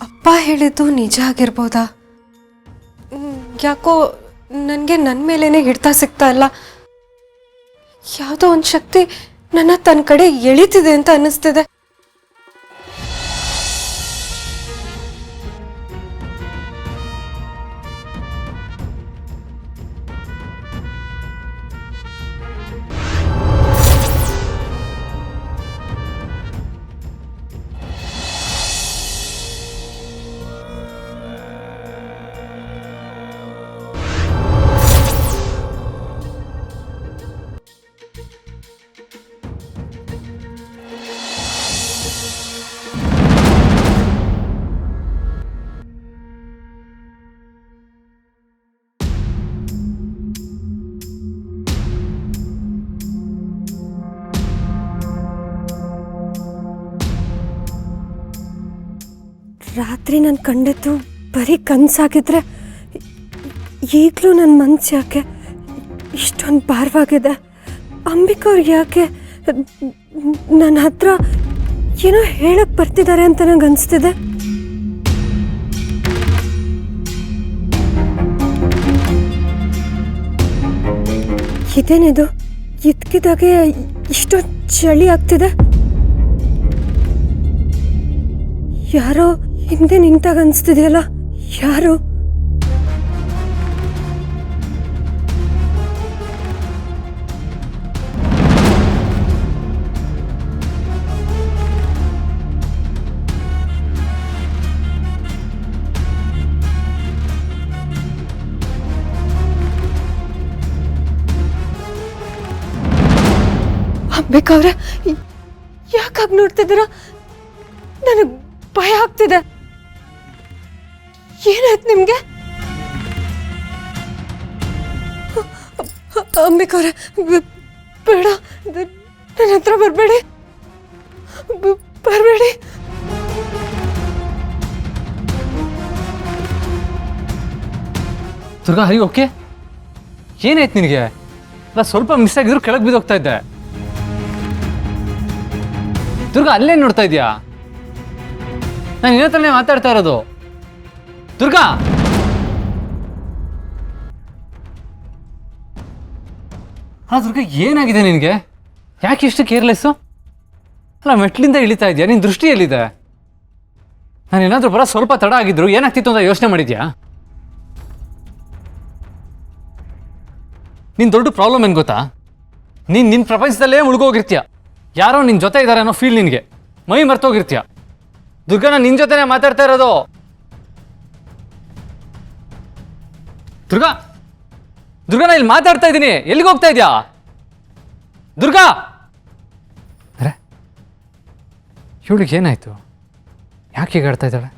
ಅಪ್ಪ ಹೇಳಿದ್ದು ನಿಜ ಆಗಿರ್ಬೋದಾ? ಯಾಕೋ ನನಗೆ ನನ್ನ ಮೇಲೇನೆ ಹಿಡ್ತಾ ಸಿಗ್ತಾ ಇಲ್ಲ. ಯಾವುದೋ ಒಂದು ಶಕ್ತಿ ನನ್ನ ತನ್ನ ಕಡೆ ಎಳಿತಿದೆ ಅಂತ ಅನ್ನಿಸ್ತಿದೆ. ರಾತ್ರಿ ನಾನು ಕಂಡಿದ್ದು ಬರೀ ಕನಸಾಗಿದ್ರೆ ಈಗಲೂ ನನ್ನ ಮನಸ್ಸು ಯಾಕೆ ಇಷ್ಟೊಂದು ಭಾರವಾಗಿದೆ? ಅಂಬಿಕಾ ಅವ್ರು ಯಾಕೆ ನನ್ನ ಹತ್ರ ಏನೋ ಹೇಳಕ್ಕೆ ಬರ್ತಿದ್ದಾರೆ ಅಂತ ನಂಗೆ ಅನಿಸ್ತಿದೆ. ಇದೇನಿದು? ಇದ್ಕಿದಾಗೆ ಇಷ್ಟೊಂದು ಚಳಿ ಆಗ್ತಿದೆ. ಯಾರೋ ಹಿಂದೆ ನಿಂತಾಗ ಅನಿಸ್ತಿದೆಯಲ್ಲ, ಯಾರು? ಅಂಬಿಕಾ ಅವ್ರೆ, ಯಾಕಾಗಿ ನೋಡ್ತಿದ್ದೀರಾ? ನನಗೆ ಭಯ ಆಗ್ತಿದೆ. ಏನಾಯ್ತು ನಿಮ್ಗೆ? ಅಂಬಿಕಾ ಅವ್ರೆ, ಬೇಡ, ನನ್ನ ಹತ್ರ ಬರಬೇಡಿ, ಬರಬೇಡಿ. ದುರ್ಗಾ, ಹರಿ ಓಕೆ? ಏನಾಯ್ತು ನಿನಗೆ? ಅಲ್ಲ, ಸ್ವಲ್ಪ ಮಿಸ್ ಆಗಿದ್ರು ಕೆಳಗೆ ಬಿದ್ದೋಗ್ತಾ ಇದ್ದೆ. ದುರ್ಗಾ, ಅಲ್ಲೇನು ನೋಡ್ತಾ ಇದೆಯಾ? ನಾನು ನಿನ್ನ ಹತ್ರನೇ ಮಾತಾಡ್ತಾ ಇರೋದು. ದುರ್ಗಾ, ಅಲ್ಲ ದುರ್ಗಾ, ಏನಾಗಿದೆ ನಿನಗೆ? ಯಾಕೆ ಇಷ್ಟು ಕೇರ್ಲೆಸ್ಸು? ಅಲ್ಲ, ಮೆಟ್ಲಿಂದ ಇಳಿತಾ ಇದೆಯಾ? ನಿನ್ನ ದೃಷ್ಟಿ ಎಲ್ಲಿದೆ? ನಾನು ಏನಾದರೂ ಬರೋ ಸ್ವಲ್ಪ ತಡ ಆಗಿದ್ರು ಏನಾಗ್ತಿತ್ತು ಅಂತ ಯೋಚನೆ ಮಾಡಿದ್ಯಾ? ನಿನ್ನ ದೊಡ್ಡ ಪ್ರಾಬ್ಲಮ್ ಏನು ಗೊತ್ತಾ? ನೀನು ನಿನ್ನ ಪ್ರಪಂಚದಲ್ಲೇ ಮುಳುಗೋಗಿರ್ತೀಯ. ಯಾರೋ ನಿನ್ನ ಜೊತೆ ಇದ್ದಾರೆ ಅನ್ನೋ ಫೀಲ್ ನಿನಗೆ. ಮೈ ಮರ್ತೋಗಿರ್ತೀಯ. ದುರ್ಗಾ, ನಾನು ನಿನ್ನ ಜೊತೆನೇ ಮಾತಾಡ್ತಾ ಇರೋದು. ದುರ್ಗಾ, ದುರ್ಗಾ, ನಾನು ಇಲ್ಲಿ ಮಾತಾಡ್ತಾ ಇದ್ದೀನಿ. ಎಲ್ಲಿಗೆ ಹೋಗ್ತಾ ಇದೆಯಾ? ದುರ್ಗಾ, ಅರೆ ಇವಳಿಗೆ ಏನಾಯ್ತು? ಯಾಕೆ ಹೀಗಾಡ್ತಾ ಇದ್ದಾಳೆ?